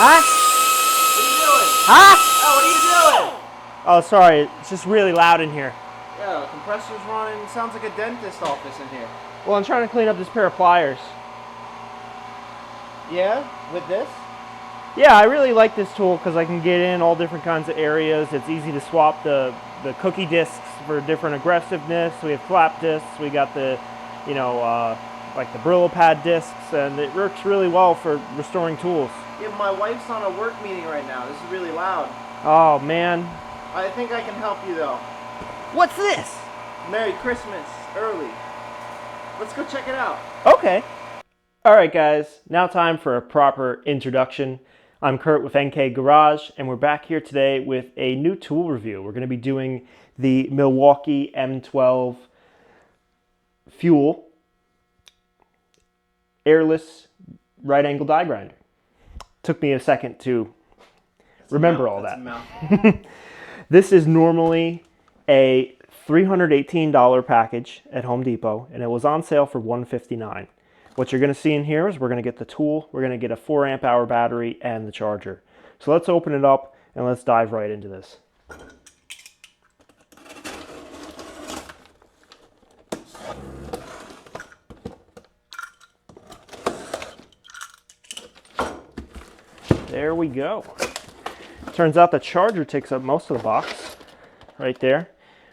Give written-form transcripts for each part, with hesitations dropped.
Huh? What are you doing? Huh? Oh, what are you doing? Oh, sorry. It's just really loud in here. Yeah, the compressor's running. Sounds like a dentist office in here. Well, I'm trying to clean up this pair of pliers. Yeah? With this? Yeah, I really like this tool because I can get in all different kinds of areas. It's easy to swap the cookie discs for different aggressiveness. We have flap discs. We got the, like the Brillo pad discs, and it works really well for restoring tools. Yeah, my wife's on a work meeting right now. This is really loud. Oh, man. I think I can help you, though. What's this? Merry Christmas, early. Let's go check it out. Okay. All right, guys. Now time for a proper introduction. I'm Kurt with NK Garage, and we're back here today with a new tool review. We're going to be doing the Milwaukee M12 FUEL airless right angle die grinder. Took me a second to remember all that. This is normally a $318 package at Home Depot, and it was on sale for $159. What you're going to see in here is we're going to get the tool, we're going to get a 4 amp hour battery, and the charger. So let's open it up and let's dive right into this. There we go. Turns out the charger takes up most of the box right there.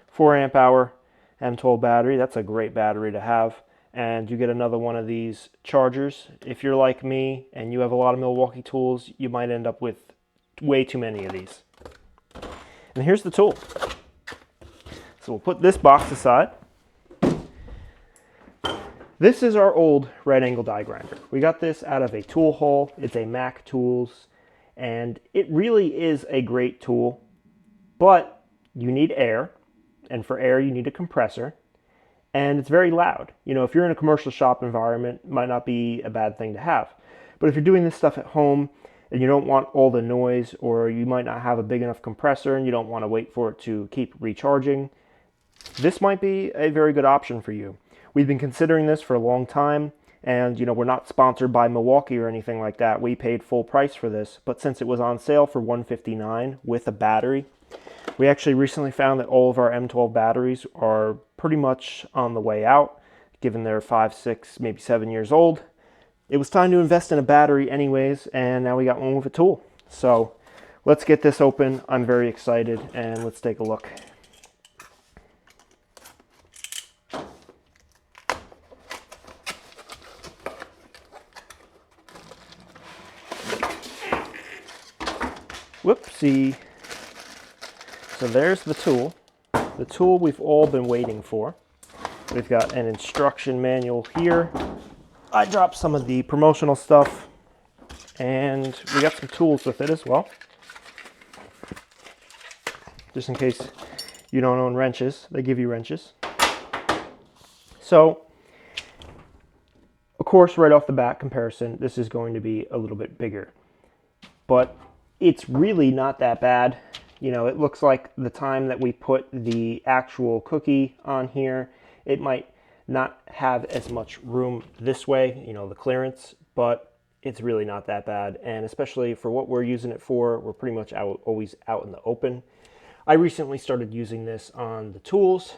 4 amp hour M12 battery. That's a great battery to have. And you get another one of these chargers. If you're like me and you have a lot of Milwaukee tools, you might end up with way too many of these. And here's the tool. So we'll put this box aside. This is our old right angle die grinder. We got this out of a tool haul. It's a Mac Tools, and it really is a great tool, but you need air, and for air you need a compressor, and it's very loud. You know, if you're in a commercial shop environment, it might not be a bad thing to have. But if you're doing this stuff at home and you don't want all the noise, or you might not have a big enough compressor and you don't want to wait for it to keep recharging, this might be a very good option for you. We've been considering this for a long time, and we're not sponsored by Milwaukee or anything like that. We paid full price for this, but since it was on sale for $159 with a battery, we actually recently found that all of our M12 batteries are pretty much on the way out, given they're 5, 6, maybe 7 years old. It was time to invest in a battery anyways, and now we got one with a tool. So let's get this open. I'm very excited, and let's take a look. Whoopsie. So there's the tool we've all been waiting for. We've got an instruction manual here. I dropped some of the promotional stuff, and we got some tools with it as well, just in case you don't own wrenches. They give you wrenches. So of course, right off the bat comparison, this is going to be a little bit bigger, but it's really not that bad. It looks like the time that we put the actual cookie on here, it might not have as much room this way, the clearance, but it's really not that bad. And especially for what we're using it for, we're pretty much always out in the open. I recently started using this on the tools.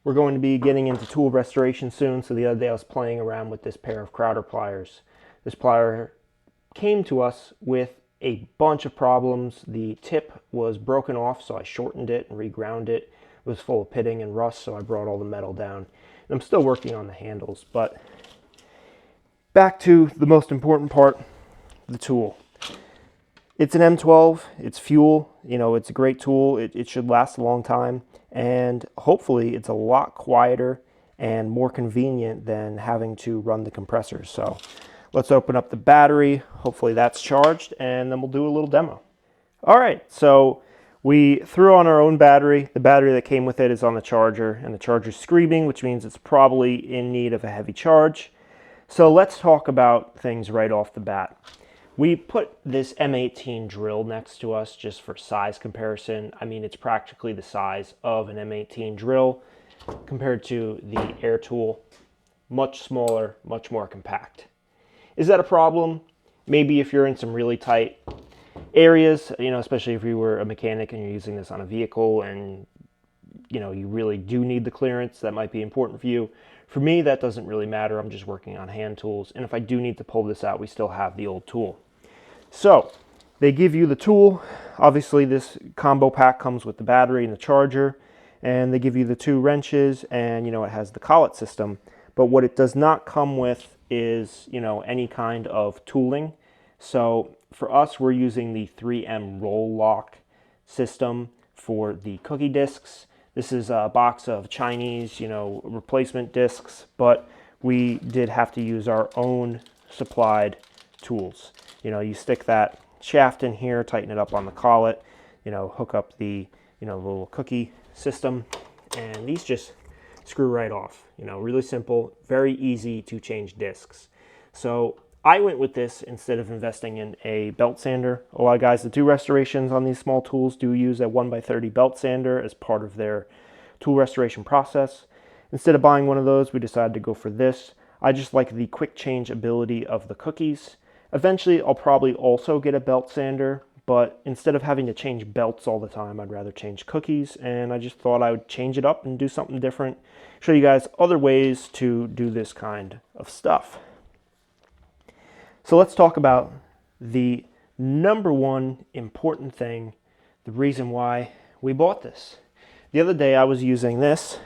We're going to be getting into tool restoration soon, so the other day I was playing around with this pair of Crowder pliers. This plier came to us with a bunch of problems. The tip was broken off, so I shortened it and reground it. It was full of pitting and rust, so I brought all the metal down. And I'm still working on the handles, but back to the most important part, the tool. It's an M12, it's FUEL, it's a great tool. It should last a long time, and hopefully it's a lot quieter and more convenient than having to run the compressors. So let's open up the battery. Hopefully that's charged, and then we'll do a little demo. All right, so we threw on our own battery. The battery that came with it is on the charger, and the charger's screaming, which means it's probably in need of a heavy charge. So let's talk about things right off the bat. We put this M18 drill next to us just for size comparison. I mean, it's practically the size of an M18 drill compared to the air tool. Much smaller, much more compact. Is that a problem? Maybe if you're in some really tight areas, especially if you were a mechanic and you're using this on a vehicle and you really do need the clearance, that might be important for you. For me, that doesn't really matter. I'm just working on hand tools. And if I do need to pull this out, we still have the old tool. So they give you the tool. Obviously, this combo pack comes with the battery and the charger. And they give you the 2 wrenches, and it has the collet system. But what it does not come with is any kind of tooling. So for us, we're using the 3M roll lock system for the cookie discs. This is a box of Chinese, replacement discs, but we did have to use our own supplied tools. You stick that shaft in here, tighten it up on the collet, hook up the, little cookie system, and these just screw right off. Really simple, very easy to change discs. So I went with this instead of investing in a belt sander. A lot of guys that do restorations on these small tools do use a 1x30 belt sander as part of their tool restoration process. Instead of buying one of those, we decided to go for this. I just like the quick change ability of the cookies. Eventually, I'll probably also get a belt sander, but instead of having to change belts all the time, I'd rather change cookies, and I just thought I would change it up and do something different, show you guys other ways to do this kind of stuff. So let's talk about the number one important thing, the reason why we bought this. The other day I was using this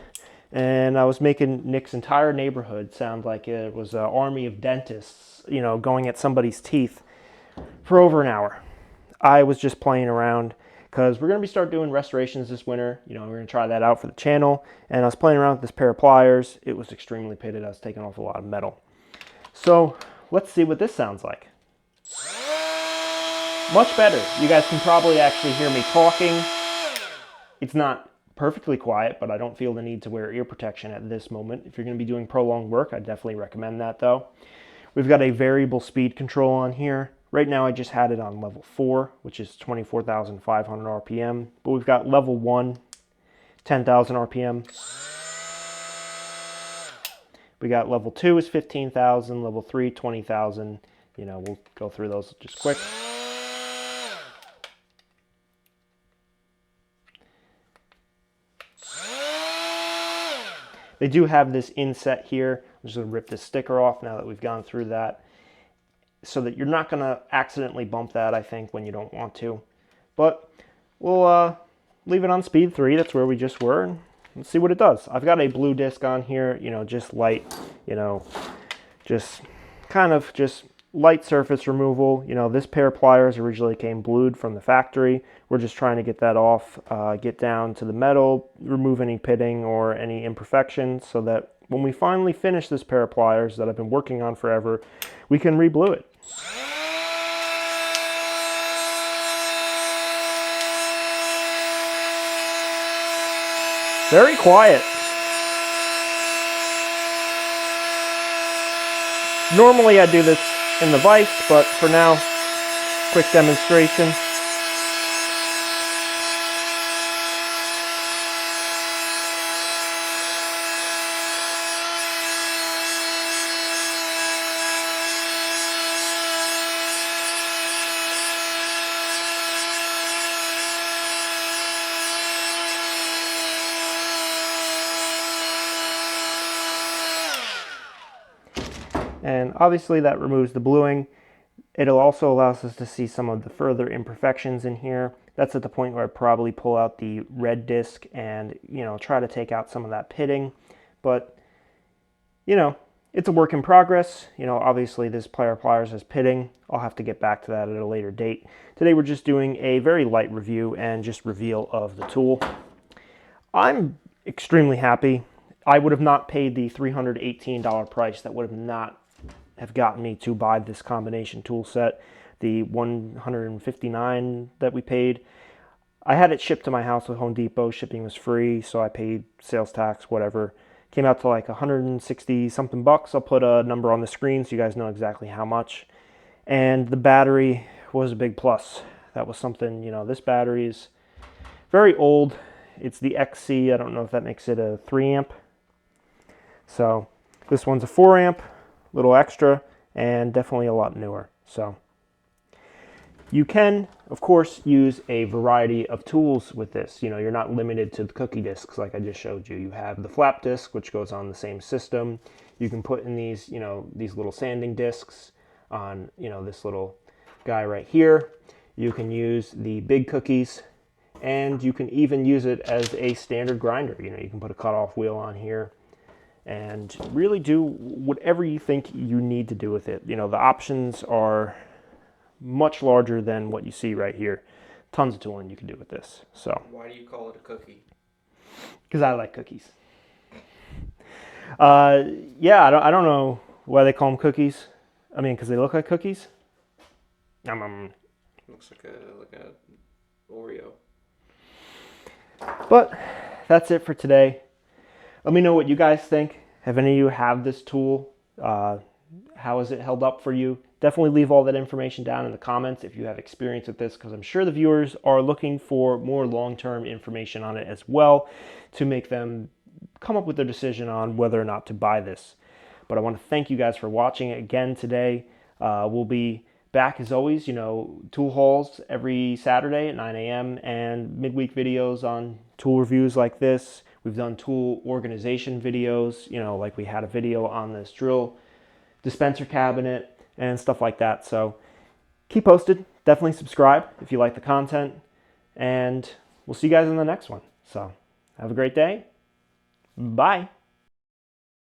and I was making Nick's entire neighborhood sound like it was an army of dentists, going at somebody's teeth for over an hour. I was just playing around because we're going to start doing restorations this winter. We're going to try that out for the channel. And I was playing around with this pair of pliers. It was extremely pitted. I was taking off a lot of metal. So let's see what this sounds like. Much better. You guys can probably actually hear me talking. It's not perfectly quiet, but I don't feel the need to wear ear protection at this moment. If you're going to be doing prolonged work, I definitely recommend that though. We've got a variable speed control on here. Right now I just had it on level 4, which is 24,500 RPM, but we've got level 1, 10,000 RPM. We got level 2 is 15,000, level 3, 20,000. We'll go through those just quick. They do have this inset here. I'm just going to rip this sticker off now that we've gone through that, so that you're not going to accidentally bump that, I think, when you don't want to. But we'll leave it on speed 3. That's where we just were. And let's see what it does. I've got a blue disc on here, just light, just kind of just light surface removal. This pair of pliers originally came blued from the factory. We're just trying to get that off, get down to the metal, remove any pitting or any imperfections, so that when we finally finish this pair of pliers that I've been working on forever, we can re-blue it. Very quiet. Normally I do this in the vise, but for now, quick demonstration. And obviously that removes the bluing. It'll also allow us to see some of the further imperfections in here. That's at the point where I probably pull out the red disc and, try to take out some of that pitting. But, it's a work in progress. Obviously this pair of pliers has pitting. I'll have to get back to that at a later date. Today we're just doing a very light review and just reveal of the tool. I'm extremely happy. I would have not paid the $318 price. That would have not have gotten me to buy this combination tool set. The $159 that we paid, I had it shipped to my house with Home Depot. Shipping was free, so I paid sales tax, whatever. Came out to like 160 something bucks. I'll put a number on the screen so you guys know exactly how much. And the battery was a big plus. That was something, this battery is very old. It's the XC. I don't know if that makes it a 3 amp. So this one's a 4 amp, little extra, and definitely a lot newer. So You can, of course, use a variety of tools with this. You know, you're not limited to the cookie discs like I just showed you. You have the flap disc, which goes on the same system. You can put in these, you know, these little sanding discs on, you know, this little guy right here. You can use the big cookies, and you can even use it as a standard grinder. You know, you can put a cutoff wheel on here and really do whatever you think you need to do with it. You know, the options are much larger than what you see right here. Tons of tooling you can do with this. So Why do you call it a cookie? because I like cookies. Yeah, I don't know why they call them cookies. I mean, because they look like cookies. Looks like a Oreo. But that's it for today. Let me know what you guys think. Have any of you have this tool? How is it held up for you? Definitely leave all that information down in the comments if you have experience with this, because I'm sure the viewers are looking for more long-term information on it as well to make them come up with their decision on whether or not to buy this. But I want to thank you guys for watching again today. We'll be back as always, you know, tool hauls every Saturday at 9 a.m. and midweek videos on tool reviews like this. We've done tool organization videos, you know, like we had a video on this drill dispenser cabinet and stuff like that. So keep posted. Definitely subscribe if you like the content. And we'll see you guys in the next one. So have a great day. Bye.